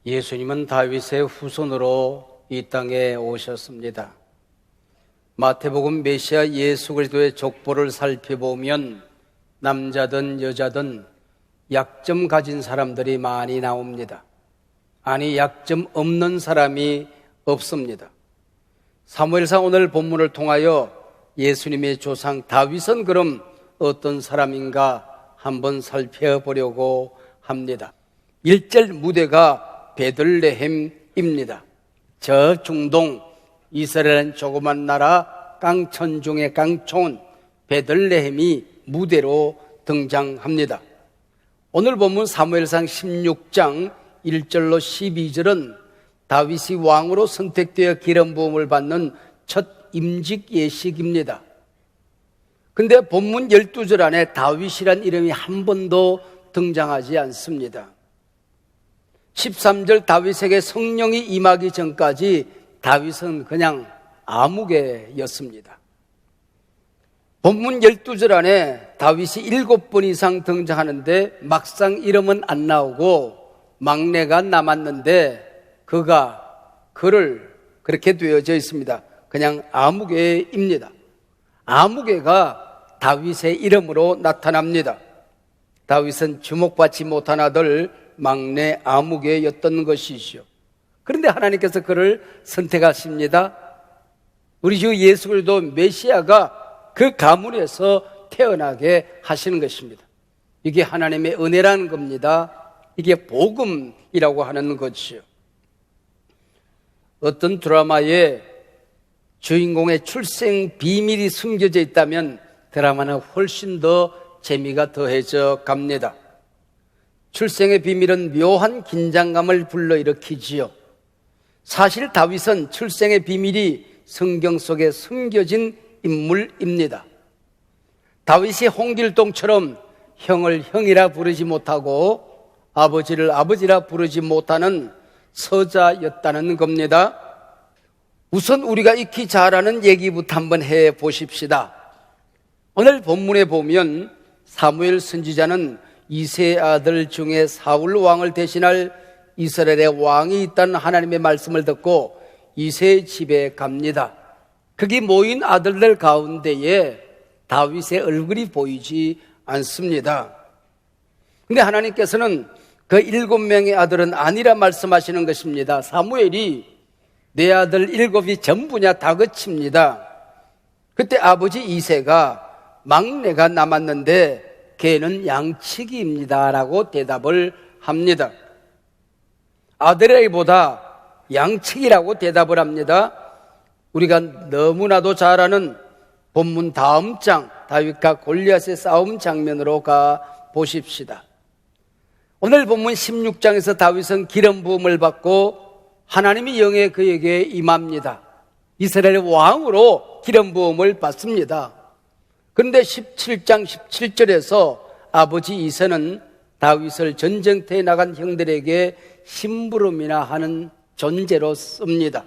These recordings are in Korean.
예수님은 다윗의 후손으로 이 땅에 오셨습니다. 마태복음 메시아 예수 그리스도의 족보를 살펴보면 남자든 여자든 약점 가진 사람들이 많이 나옵니다. 아니, 약점 없는 사람이 없습니다. 사무엘상 오늘 본문을 통하여 예수님의 조상 다윗은 그럼 어떤 사람인가 한번 살펴보려고 합니다. 1절 무대가 베들레헴입니다. 저 중동 이스라엘은 조그만 나라 깡천 중의 깡촌 베들레헴이 무대로 등장합니다. 오늘 본문 사무엘상 16장 1절로 12절은 다윗이 왕으로 선택되어 기름 부음을 받는 첫 임직 예식입니다. 근데 본문 12절 안에 다윗이란 이름이 한 번도 등장하지 않습니다. 13절 다윗에게 성령이 임하기 전까지 다윗은 그냥 아무개였습니다. 본문 12절 안에 다윗이 7번 이상 등장하는데 막상 이름은 안 나오고 막내가 남았는데 그를 그렇게 되어져 있습니다. 그냥 아무개입니다. 아무개가 다윗의 이름으로 나타납니다. 다윗은 주목받지 못한 아들 막내 아무개였던 것이죠. 그런데 하나님께서 그를 선택하십니다. 우리 주 예수 그리스도 메시아가 그 가문에서 태어나게 하시는 것입니다. 이게 하나님의 은혜라는 겁니다. 이게 복음이라고 하는 것이죠. 어떤 드라마에 주인공의 출생 비밀이 숨겨져 있다면 드라마는 훨씬 더 재미가 더해져 갑니다. 출생의 비밀은 묘한 긴장감을 불러일으키지요. 사실 다윗은 출생의 비밀이 성경 속에 숨겨진 인물입니다. 다윗이 홍길동처럼 형을 형이라 부르지 못하고 아버지를 아버지라 부르지 못하는 서자였다는 겁니다. 우선 우리가 익히 잘 아는 얘기부터 한번 해 보십시다. 오늘 본문에 보면 사무엘 선지자는 이새의 아들 중에 사울 왕을 대신할 이스라엘의 왕이 있다는 하나님의 말씀을 듣고 이새의 집에 갑니다. 거기 모인 아들들 가운데에 다윗의 얼굴이 보이지 않습니다. 근데 하나님께서는 그 7명의 아들은 아니라 말씀하시는 것입니다. 사무엘이 내 아들 7이 전부냐 다그칩니다. 그때 아버지 이새가 막내가 남았는데 걔는 양치기입니다 라고 대답을 합니다. 아들에게보다 양치기라고 대답을 합니다. 우리가 너무나도 잘 아는 본문 다음 장 다윗과 골리앗의 싸움 장면으로 가 보십시다. 오늘 본문 16장에서 다윗은 기름 부음을 받고 하나님의 영에 그에게 임합니다. 이스라엘 왕으로 기름 부음을 받습니다. 그런데 17장 17절에서 아버지 이새는 다윗을 전쟁터에 나간 형들에게 심부름이나 하는 존재로 씁니다.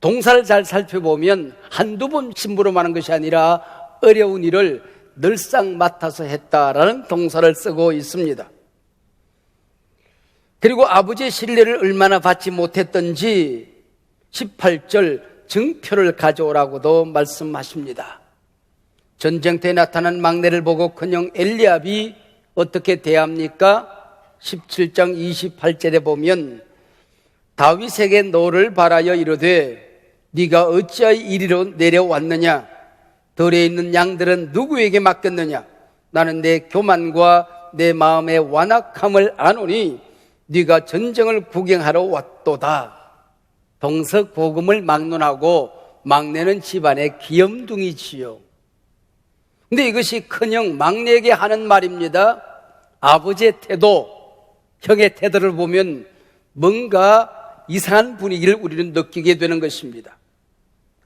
동사를 잘 살펴보면 한두 번 심부름하는 것이 아니라 어려운 일을 늘상 맡아서 했다라는 동사를 쓰고 있습니다. 그리고 아버지의 신뢰를 얼마나 받지 못했던지 18절 증표를 가져오라고도 말씀하십니다. 전쟁터에 나타난 막내를 보고 큰형 엘리압이 어떻게 대합니까? 17장 28절에 보면 다윗에게 너를 바라여 이르되 네가 어찌하여 이리로 내려왔느냐? 들에 있는 양들은 누구에게 맡겼느냐? 나는 내 교만과 내 마음의 완악함을 아노니 네가 전쟁을 구경하러 왔도다. 동서고금을 막론하고 막내는 집안의 귀염둥이지요. 근데 이것이 큰형 막내에게 하는 말입니다. 아버지의 태도, 형의 태도를 보면 뭔가 이상한 분위기를 우리는 느끼게 되는 것입니다.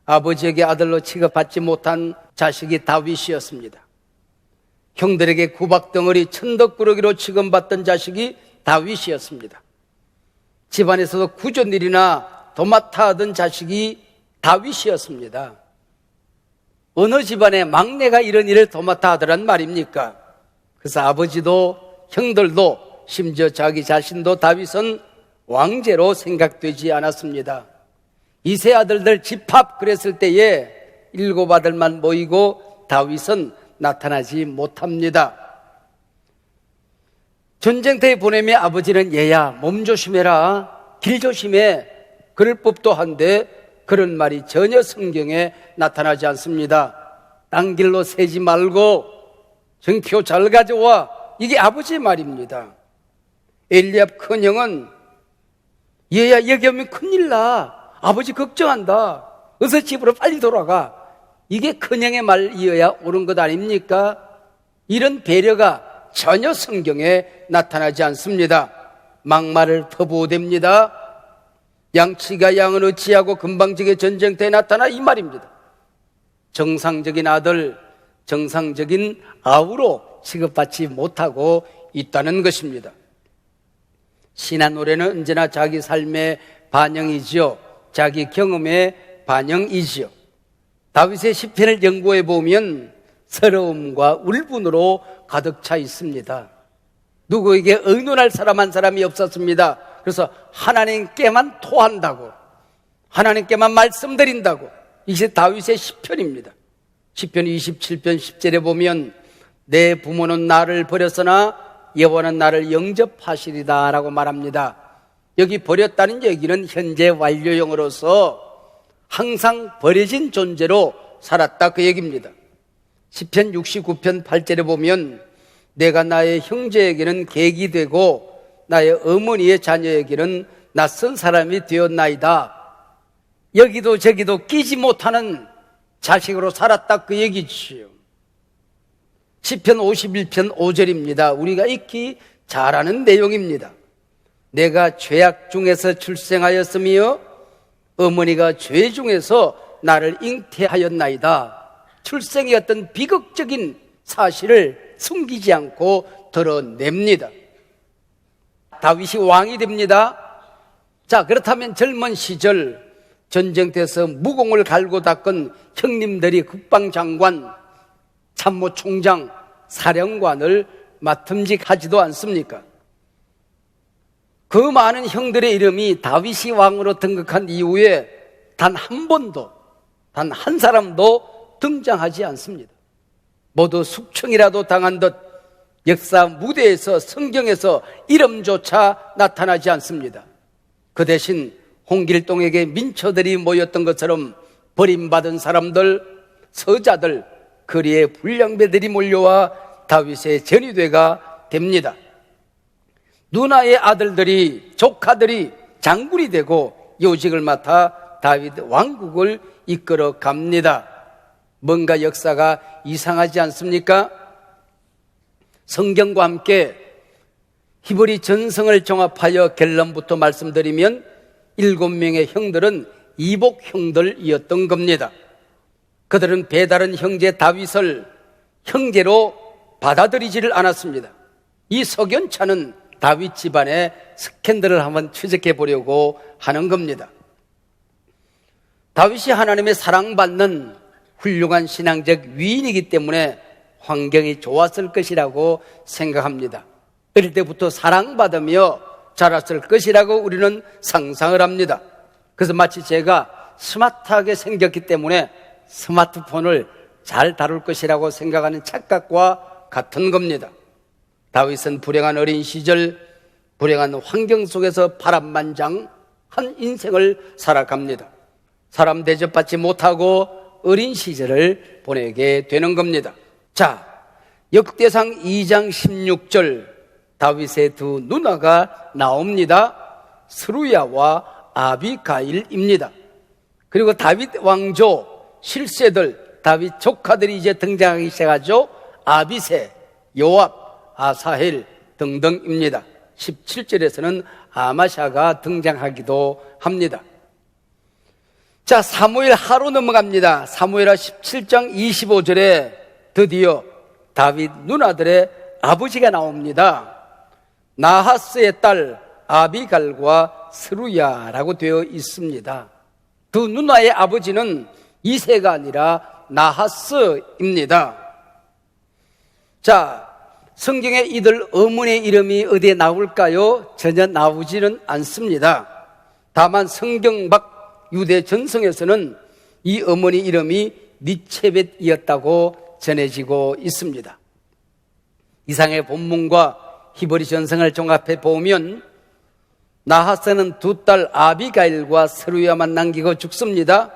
아버지에게 아들로 취급받지 못한 자식이 다윗이었습니다. 형들에게 구박덩어리 천덕꾸러기로 취급받던 자식이 다윗이었습니다. 집안에서도 구전일이나 도맡아 하던 자식이 다윗이었습니다. 어느 집안에 막내가 이런 일을 도맡아 하더란 말입니까? 그래서 아버지도 형들도 심지어 자기 자신도 다윗은 왕제로 생각되지 않았습니다. 이세 아들들 집합 그랬을 때에 7 아들만 모이고 다윗은 나타나지 못합니다. 전쟁터에 보내며 아버지는 얘야 몸 조심해라, 길 조심해, 그럴 법도 한데 그런 말이 전혀 성경에 나타나지 않습니다. 딴 길로 새지 말고 정표 잘 가져와, 이게 아버지의 말입니다. 엘리압 큰형은 얘야 여기 오면 큰일 나, 아버지 걱정한다, 어서 집으로 빨리 돌아가, 이게 큰형의 말이어야 옳은 것 아닙니까? 이런 배려가 전혀 성경에 나타나지 않습니다. 막말을 퍼부어댑니다. 양치가 양은 어찌하고 금방지게 전쟁터에 나타나, 이 말입니다. 정상적인 아들, 정상적인 아우로 취급받지 못하고 있다는 것입니다. 신한 노래는 언제나 자기 삶의 반영이지요, 자기 경험의 반영이지요. 다윗의 시편을 연구해 보면 서러움과 울분으로 가득 차 있습니다. 누구에게 의논할 사람 한 사람이 없었습니다. 그래서 하나님께만 토한다고, 하나님께만 말씀드린다고. 이게 다윗의 시편입니다. 시편 27편 10절에 보면 내 부모는 나를 버렸으나 여호와는 나를 영접하시리다 라고 말합니다. 여기 버렸다는 얘기는 현재 완료형으로서 항상 버려진 존재로 살았다, 그 얘기입니다. 시편 69편 8절에 보면 내가 나의 형제에게는 객이 되고 나의 어머니의 자녀에게는 낯선 사람이 되었나이다. 여기도 저기도 끼지 못하는 자식으로 살았다, 그 얘기지요. 시편 51편 5절입니다. 우리가 익히 잘 아는 내용입니다. 내가 죄악 중에서 출생하였으며 어머니가 죄 중에서 나를 잉태하였나이다. 출생의 어떤 비극적인 사실을 숨기지 않고 드러냅니다. 다윗이 왕이 됩니다. 자, 그렇다면 젊은 시절 전쟁터에서 무공을 갈고 닦은 형님들이 국방장관, 참모총장, 사령관을 맡음직하지도 않습니까? 그 많은 형들의 이름이 다윗이 왕으로 등극한 이후에 단 한 번도, 단 한 사람도 등장하지 않습니다. 모두 숙청이라도 당한 듯 역사 무대에서, 성경에서 이름조차 나타나지 않습니다. 그 대신 홍길동에게 민초들이 모였던 것처럼 버림받은 사람들, 서자들, 거리에 불량배들이 몰려와 다윗의 전위대가 됩니다. 누나의 아들들이, 조카들이 장군이 되고 요직을 맡아 다윗 왕국을 이끌어 갑니다. 뭔가 역사가 이상하지 않습니까? 성경과 함께 히브리 전성을 종합하여 결론부터 말씀드리면 7명의 형들은 이복 형들이었던 겁니다. 그들은 배다른 형제 다윗을 형제로 받아들이지를 않았습니다. 이 석연찮은 다윗 집안의 스캔들을 한번 추적해 보려고 하는 겁니다. 다윗이 하나님의 사랑받는 훌륭한 신앙적 위인이기 때문에 환경이 좋았을 것이라고 생각합니다. 어릴 때부터 사랑받으며 자랐을 것이라고 우리는 상상을 합니다. 그래서 마치 제가 스마트하게 생겼기 때문에 스마트폰을 잘 다룰 것이라고 생각하는 착각과 같은 겁니다. 다윗은 불행한 어린 시절, 불행한 환경 속에서 파란만장한 인생을 살아갑니다. 사람 대접받지 못하고 어린 시절을 보내게 되는 겁니다. 자, 역대상 2장 16절 다윗의 두 누나가 나옵니다. 스루야와 아비가일입니다. 그리고 다윗 왕조 실세들, 다윗 조카들이 이제 등장하기 시작하죠. 아비새, 요압, 아사헬 등등입니다. 17절에서는 아마샤가 등장하기도 합니다. 자, 사무엘 하로 넘어갑니다. 사무엘하 17장 25절에 드디어 다윗 누나들의 아버지가 나옵니다. 나하스의 딸 아비갈과 스루야라고 되어 있습니다. 두 누나의 아버지는 이세가 아니라 나하스입니다. 자, 성경에 이들 어머니의 이름이 어디에 나올까요? 전혀 나오지는 않습니다. 다만 성경 밖 유대 전성에서는 이 어머니 이름이 니체벳이었다고 전해지고 있습니다. 이상의 본문과 히브리 전성을 종합해 보면 나하스는 두 딸 아비가일과 스루야만 남기고 죽습니다.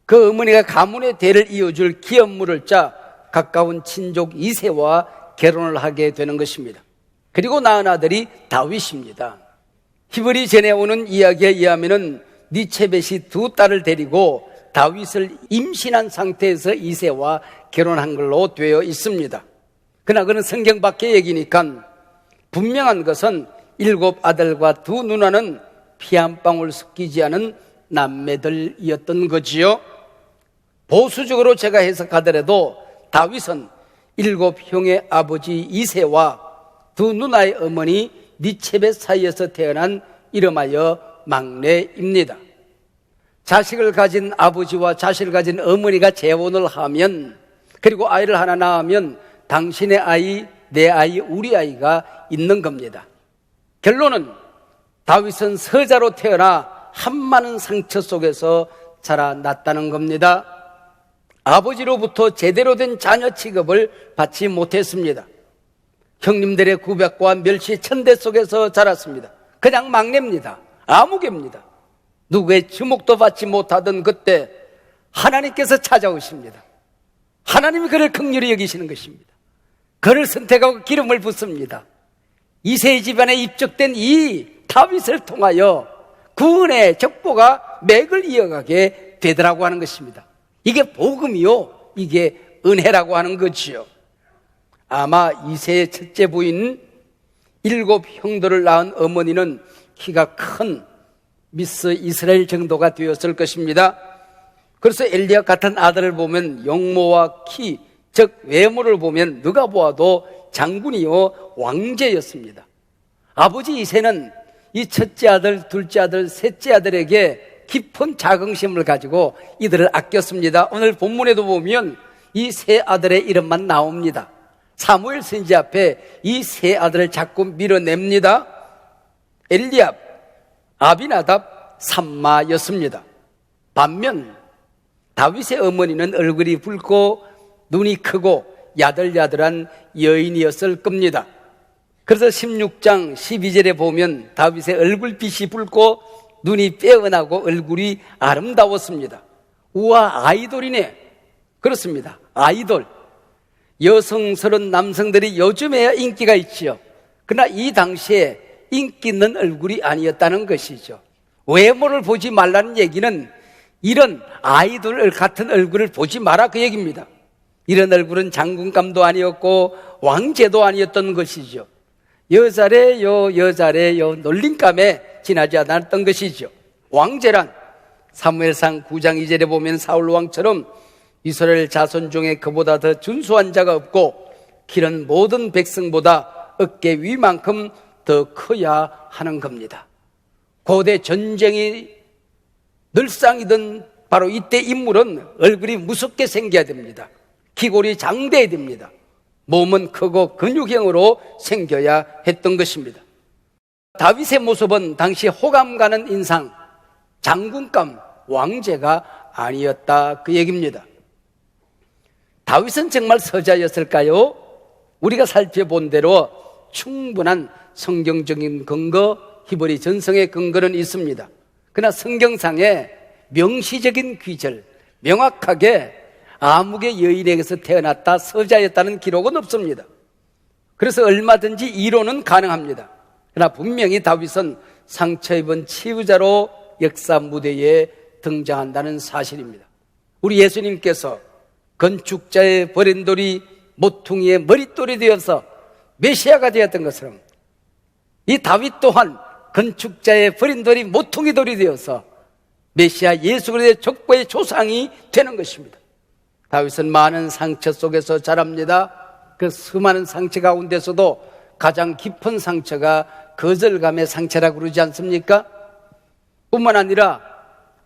그 어머니가 가문의 대를 이어줄 기업물을 짜 가까운 친족 이새와 결혼을 하게 되는 것입니다. 그리고 낳은 아들이 다윗입니다. 히브리 전해오는 이야기에 의하면 니체벳이 두 딸을 데리고 다윗을 임신한 상태에서 이새와 결혼한 걸로 되어 있습니다. 그러나 그는 성경 밖의 얘기니까 분명한 것은 7 아들과 2 누나는 피 한 방울 섞이지 않은 남매들이었던 거지요. 보수적으로 제가 해석하더라도 다윗은 7 형의 아버지 이새와 2 누나의 어머니 니체벳 사이에서 태어난 이름하여 막내입니다. 자식을 가진 아버지와 자식을 가진 어머니가 재혼을 하면, 그리고 아이를 하나 낳으면 당신의 아이, 내 아이, 우리 아이가 있는 겁니다. 결론은 다윗은 서자로 태어나 한많은 상처 속에서 자라났다는 겁니다. 아버지로부터 제대로 된 자녀 취급을 받지 못했습니다. 형님들의 구박과 멸시 천대 속에서 자랐습니다. 그냥 막내입니다. 아무개입니다. 누구의 주목도 받지 못하던 그때 하나님께서 찾아오십니다. 하나님이 그를 긍휼히 여기시는 것입니다. 그를 선택하고 기름을 붓습니다. 이새의 집안에 입적된 이 다윗을 통하여 구원의 족보가 맥을 이어가게 되더라고 하는 것입니다. 이게 복음이요, 이게 은혜라고 하는 거지요. 아마 이새의 첫째 부인 7 형들을 낳은 어머니는 키가 큰 미스 이스라엘 정도가 되었을 것입니다. 그래서 엘리야 같은 아들을 보면 용모와 키, 즉 외모를 보면 누가 보아도 장군이요 왕제였습니다. 아버지 이새는 이 첫째 아들, 둘째 아들, 셋째 아들에게 깊은 자긍심을 가지고 이들을 아꼈습니다. 오늘 본문에도 보면 이 세 아들의 이름만 나옵니다. 사무엘 선지 앞에 이 세 아들을 자꾸 밀어냅니다. 엘리압, 아비나답, 삼마였습니다. 반면 다윗의 어머니는 얼굴이 붉고 눈이 크고 야들야들한 여인이었을 겁니다. 그래서 16장 12절에 보면 다윗의 얼굴빛이 붉고 눈이 빼어나고 얼굴이 아름다웠습니다. 우와, 아이돌이네. 그렇습니다. 아이돌. 여성스러운 남성들이 요즘에야 인기가 있지요. 그러나 이 당시에 인기 있는 얼굴이 아니었다는 것이죠. 외모를 보지 말라는 얘기는 이런 아이돌 같은 얼굴을 보지 마라, 그 얘기입니다. 이런 얼굴은 장군감도 아니었고 왕제도 아니었던 것이죠. 여자래요, 여자래요 놀림감에 지나지 않았던 것이죠. 왕제란 사무엘상 9장 2절에 보면 사울 왕처럼 이스라엘 자손 중에 그보다 더 준수한 자가 없고 길은 모든 백성보다 어깨 위만큼 더 커야 하는 겁니다. 고대 전쟁이 늘상이던 바로 이때 인물은 얼굴이 무섭게 생겨야 됩니다. 기골이 장대해야 됩니다. 몸은 크고 근육형으로 생겨야 했던 것입니다. 다윗의 모습은 당시 호감 가는 인상, 장군감, 왕제가 아니었다, 그 얘기입니다. 다윗은 정말 서자였을까요? 우리가 살펴본 대로 충분한 성경적인 근거, 히브리 전성의 근거는 있습니다. 그러나 성경상에 명시적인 귀절, 명확하게 아무개 여인에게서 태어났다, 서자였다는 기록은 없습니다. 그래서 얼마든지 이론은 가능합니다. 그러나 분명히 다윗은 상처 입은 치유자로 역사 무대에 등장한다는 사실입니다. 우리 예수님께서 건축자의 버린돌이 모퉁이의 머릿돌이 되어서 메시아가 되었던 것처럼 이 다윗 또한 건축자의 버린돌이 모퉁이돌이 되어서 메시아 예수 그리스도의 족보의 조상이 되는 것입니다. 다윗은 많은 상처 속에서 자랍니다. 그 수많은 상처 가운데서도 가장 깊은 상처가 거절감의 상처라고 그러지 않습니까? 뿐만 아니라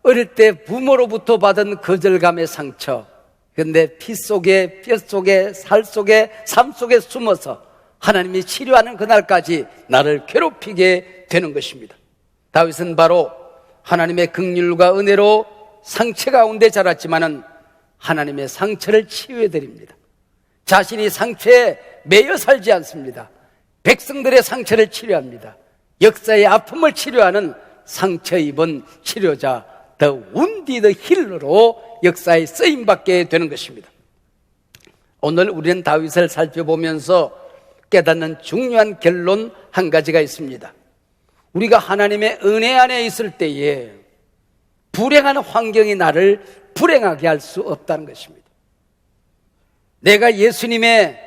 어릴 때 부모로부터 받은 거절감의 상처, 그런데 피 속에, 뼈 속에, 살 속에, 삶 속에 숨어서 하나님이 치료하는 그날까지 나를 괴롭히게 되는 것입니다. 다윗은 바로 하나님의 긍휼과 은혜로 상처 가운데 자랐지만은 하나님의 상처를 치유해 드립니다. 자신이 상처에 매여 살지 않습니다. 백성들의 상처를 치료합니다. 역사의 아픔을 치료하는 상처 입은 치료자, 더 운디드 힐러로 역사에 쓰임받게 되는 것입니다. 오늘 우리는 다윗을 살펴보면서 깨닫는 중요한 결론 한 가지가 있습니다. 우리가 하나님의 은혜 안에 있을 때에 불행한 환경이 나를 불행하게 할 수 없다는 것입니다. 내가 예수님의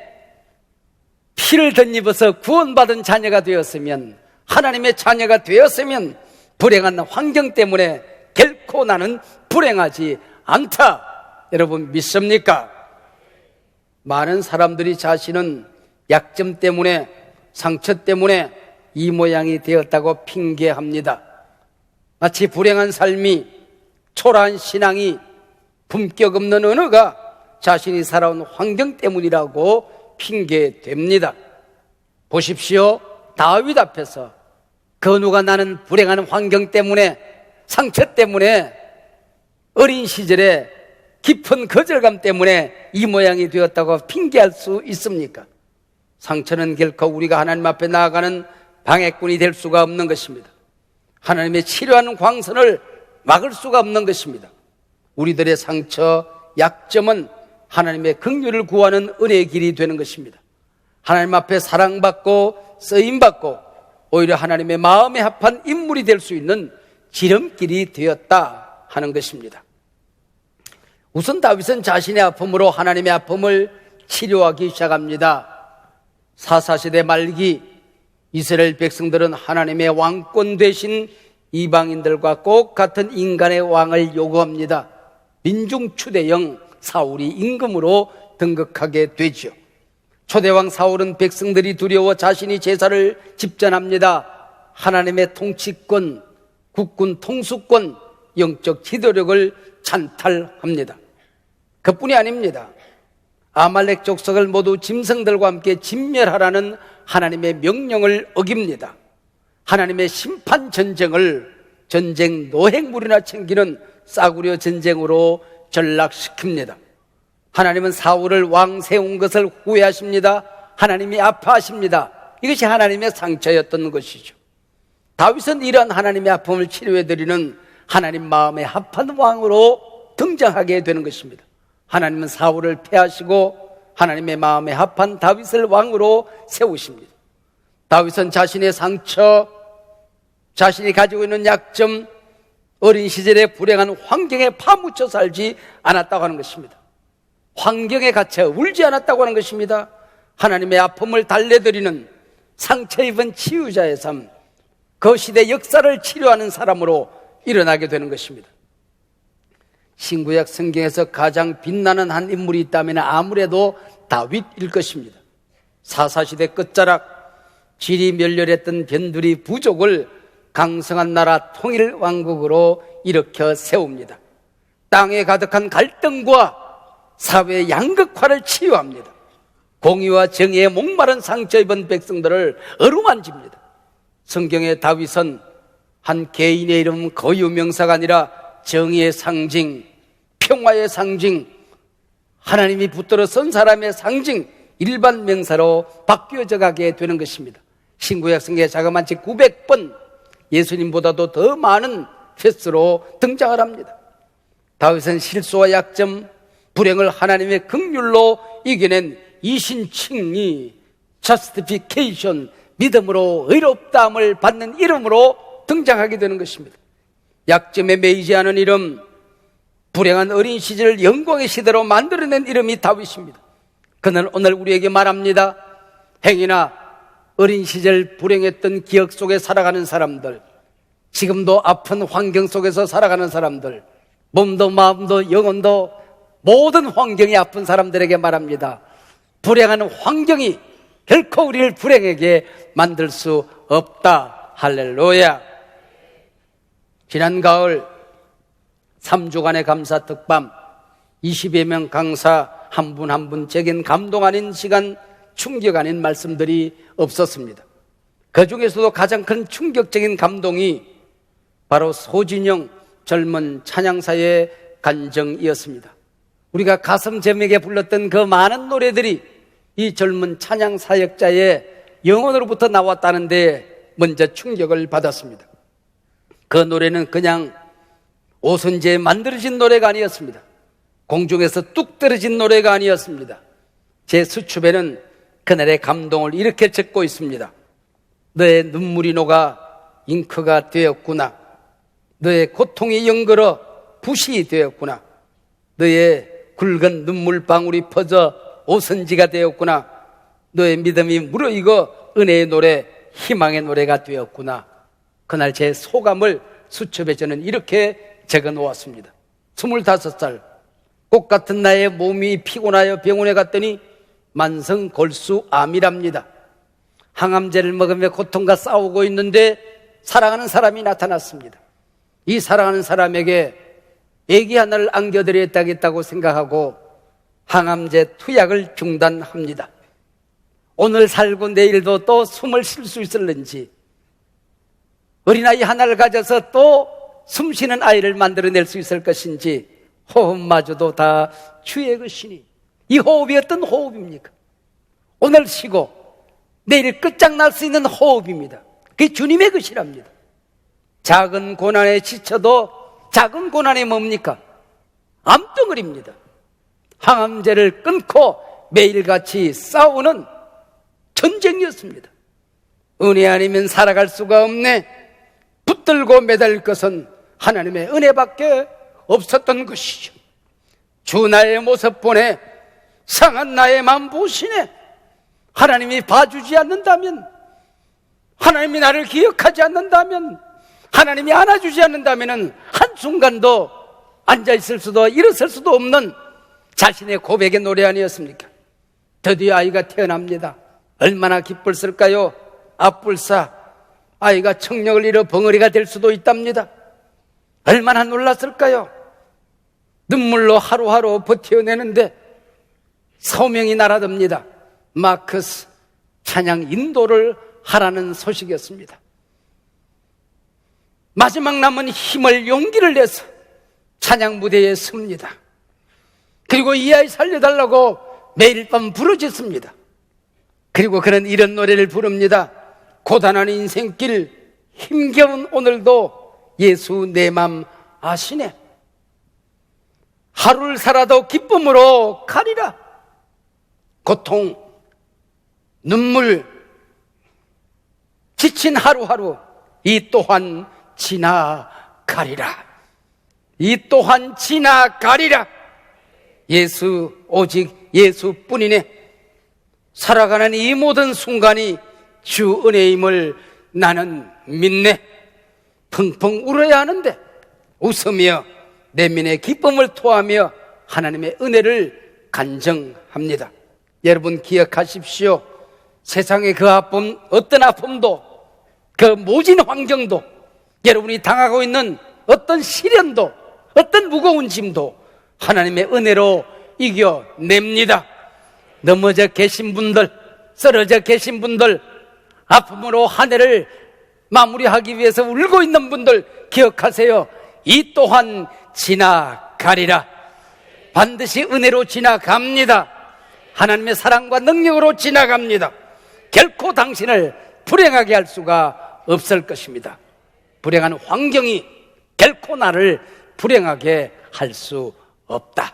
피를 덧입어서 구원받은 자녀가 되었으면, 하나님의 자녀가 되었으면 불행한 환경 때문에 결코 나는 불행하지 않다. 여러분 믿습니까? 많은 사람들이 자신은 약점 때문에, 상처 때문에 이 모양이 되었다고 핑계합니다. 마치 불행한 삶이, 초라한 신앙이, 품격 없는 언어가 자신이 살아온 환경 때문이라고 핑계됩니다. 보십시오. 다윗 앞에서 그 누가 나는 불행한 환경 때문에, 상처 때문에, 어린 시절에 깊은 거절감 때문에 이 모양이 되었다고 핑계할 수 있습니까? 상처는 결코 우리가 하나님 앞에 나아가는 방해꾼이 될 수가 없는 것입니다. 하나님의 치료하는 광선을 막을 수가 없는 것입니다. 우리들의 상처, 약점은 하나님의 긍휼을 구하는 은혜의 길이 되는 것입니다. 하나님 앞에 사랑받고 쓰임받고 오히려 하나님의 마음에 합한 인물이 될 수 있는 지름길이 되었다 하는 것입니다. 우선 다윗은 자신의 아픔으로 하나님의 아픔을 치료하기 시작합니다. 사사시대 말기 이스라엘 백성들은 하나님의 왕권 되신 이방인들과 꼭 같은 인간의 왕을 요구합니다. 민중 추대영 사울이 임금으로 등극하게 되죠. 초대왕 사울은 백성들이 두려워 자신이 제사를 집전합니다. 하나님의 통치권, 국군 통수권, 영적 지도력을 찬탈합니다. 그뿐이 아닙니다. 아말렉 족속을 모두 짐승들과 함께 진멸하라는 하나님의 명령을 어깁니다. 하나님의 심판 전쟁을 전쟁 노획물이나 챙기는 싸구려 전쟁으로 전락시킵니다. 하나님은 사울을 왕 세운 것을 후회하십니다. 하나님이 아파하십니다. 이것이 하나님의 상처였던 것이죠. 다윗은 이러한 하나님의 아픔을 치료해드리는 하나님 마음에 합한 왕으로 등장하게 되는 것입니다. 하나님은 사울을 패하시고 하나님의 마음에 합한 다윗을 왕으로 세우십니다. 다윗은 자신의 상처, 자신이 가지고 있는 약점, 어린 시절의 불행한 환경에 파묻혀 살지 않았다고 하는 것입니다. 환경에 갇혀 울지 않았다고 하는 것입니다. 하나님의 아픔을 달래드리는 상처 입은 치유자의 삶, 그 시대 역사를 치료하는 사람으로 일어나게 되는 것입니다. 신구약 성경에서 가장 빛나는 한 인물이 있다면 아무래도 다윗일 것입니다. 사사시대 끝자락 질이 멸렬했던 변두리 부족을 강성한 나라 통일 왕국으로 일으켜 세웁니다. 땅에 가득한 갈등과 사회 양극화를 치유합니다. 공의와 정의에 목마른 상처 입은 백성들을 어루만집니다. 성경의 다윗은 한 개인의 이름 거유명사가 아니라 정의의 상징, 평화의 상징, 하나님이 붙들어 선 사람의 상징, 일반 명사로 바뀌어져 가게 되는 것입니다. 신구약 성경에 자그마치 900번 예수님보다도 더 많은 횟수로 등장을 합니다. 다윗은 실수와 약점, 불행을 하나님의 긍휼로 이겨낸 이신칭의, justification, 믿음으로 의롭다함을 받는 이름으로 등장하게 되는 것입니다. 약점에 매이지 않은 이름, 불행한 어린 시절을 영광의 시대로 만들어낸 이름이 다윗입니다. 그는 오늘 우리에게 말합니다. 행여나 어린 시절 불행했던 기억 속에 살아가는 사람들, 지금도 아픈 환경 속에서 살아가는 사람들, 몸도 마음도 영혼도 모든 환경이 아픈 사람들에게 말합니다. 불행한 환경이 결코 우리를 불행하게 만들 수 없다. 할렐루야. 지난 가을 3주간의 감사 특밤 20여 명 강사 한 분 한 분 제겐 감동 아닌 시간 충격 아닌 말씀들이 없었습니다. 그 중에서도 가장 큰 충격적인 감동이 바로 소진영 젊은 찬양사의 간정이었습니다. 우리가 가슴 제맥에 불렀던 그 많은 노래들이 이 젊은 찬양 사역자의 영혼으로부터 나왔다는데 먼저 충격을 받았습니다. 그 노래는 그냥 오선지에 만들어진 노래가 아니었습니다. 공중에서 뚝 떨어진 노래가 아니었습니다. 제 수첩에는 그날의 감동을 이렇게 적고 있습니다. 너의 눈물이 녹아 잉크가 되었구나. 너의 고통이 연걸어 붓이 되었구나. 너의 굵은 눈물방울이 퍼져 오선지가 되었구나. 너의 믿음이 무르익어 은혜의 노래, 희망의 노래가 되었구나. 그날 제 소감을 수첩에 저는 이렇게 적어 놓았습니다. 25살 꽃 같은 나의 몸이 피곤하여 병원에 갔더니 만성 골수암이랍니다. 항암제를 먹으며 고통과 싸우고 있는데 사랑하는 사람이 나타났습니다. 이 사랑하는 사람에게 애기 하나를 안겨드렸다고 생각하고 항암제 투약을 중단합니다. 오늘 살고 내일도 또 숨을 쉴 수 있을는지, 어린아이 하나를 가져서 또 숨쉬는 아이를 만들어낼 수 있을 것인지, 호흡마저도 다 주의 것이니, 이 호흡이 어떤 호흡입니까? 오늘 쉬고 내일 끝장날 수 있는 호흡입니다. 그게 주님의 것이랍니다. 작은 고난에 지쳐도 작은 고난이 뭡니까? 암덩어리입니다. 항암제를 끊고 매일같이 싸우는 전쟁이었습니다. 은혜 아니면 살아갈 수가 없네. 붙들고 매달릴 것은 하나님의 은혜밖에 없었던 것이죠. 주 나의 모습 보내 상한 나의 마음 보시네. 하나님이 봐주지 않는다면, 하나님이 나를 기억하지 않는다면, 하나님이 안아주지 않는다면 한순간도 앉아있을 수도 일어설 수도 없는 자신의 고백의 노래 아니었습니까? 드디어 아이가 태어납니다. 얼마나 기쁠을까요? 앞불사 아이가 청력을 잃어 벙어리가 될 수도 있답니다. 얼마나 놀랐을까요? 눈물로 하루하루 버텨내는데 소명이 날아듭니다. 마커스 찬양 인도를 하라는 소식이었습니다. 마지막 남은 힘을 용기를 내서 찬양 무대에 섭니다. 그리고 이 아이 살려달라고 매일 밤 부르짖습니다. 그리고 그는 이런 노래를 부릅니다. 고단한 인생길 힘겨운 오늘도 예수 내 맘 아시네. 하루를 살아도 기쁨으로 가리라. 고통, 눈물, 지친 하루하루 이 또한 지나가리라. 이 또한 지나가리라. 예수, 오직 예수뿐이네. 살아가는 이 모든 순간이 주 은혜임을 나는 믿네. 펑펑 울어야 하는데 웃으며 내면의 기쁨을 토하며 하나님의 은혜를 간정합니다. 여러분 기억하십시오. 세상의 그 아픔, 어떤 아픔도, 그 모진 환경도, 여러분이 당하고 있는 어떤 시련도, 어떤 무거운 짐도 하나님의 은혜로 이겨냅니다. 넘어져 계신 분들, 쓰러져 계신 분들, 아픔으로 한 해를 마무리하기 위해서 울고 있는 분들 기억하세요. 이 또한 지나가리라. 반드시 은혜로 지나갑니다. 하나님의 사랑과 능력으로 지나갑니다. 결코 당신을 불행하게 할 수가 없을 것입니다. 불행한 환경이 결코 나를 불행하게 할 수 없다.